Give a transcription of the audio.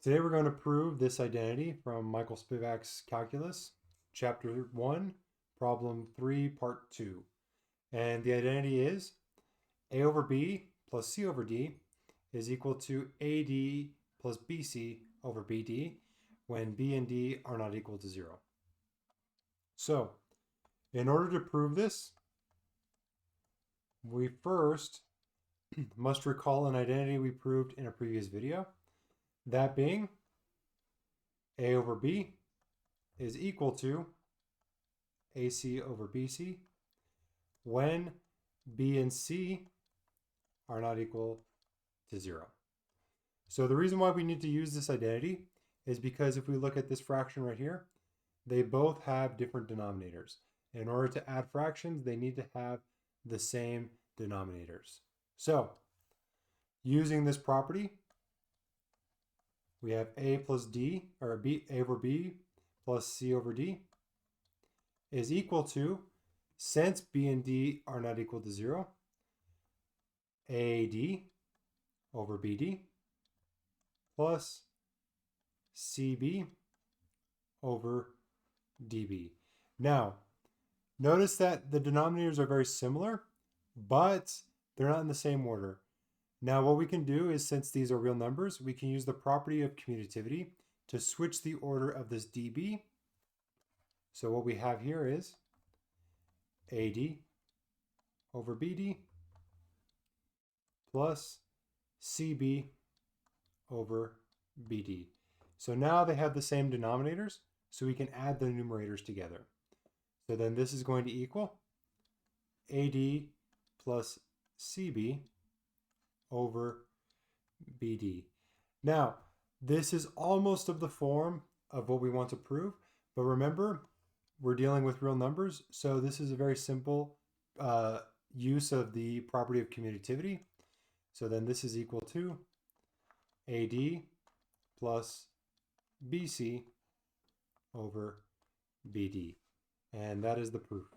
Today we're going to prove this identity from Michael Spivak's Calculus, Chapter 1, Problem 3, Part 2. And the identity is A over B plus C over D is equal to AD plus BC over BD when B and D are not equal to 0. So, in order to prove this, we first must recall an identity we proved in a previous video, that being A over B is equal to AC over BC when B and C are not equal to 0. So the reason why we need to use this identity is because if we look at this fraction right here, they both have different denominators. In order to add fractions, they need to have the same denominators. So using this property, we have A plus D, or A over B plus C over D is equal to, since B and D are not equal to 0, AD over BD plus CB over DB. Now, notice that the denominators are very similar, but they're not in the same order. Now, what we can do is, since these are real numbers, we can use the property of commutativity to switch the order of this dB. So what we have here is AD over BD plus CB over BD. So now they have the same denominators, so we can add the numerators together. So then this is going to equal AD plus CB over BD. Now, this is almost of the form of what we want to prove, but remember, we're dealing with real numbers, so this is a very simple use of the property of commutativity. So then this is equal to AD plus BC over BD. And that is the proof.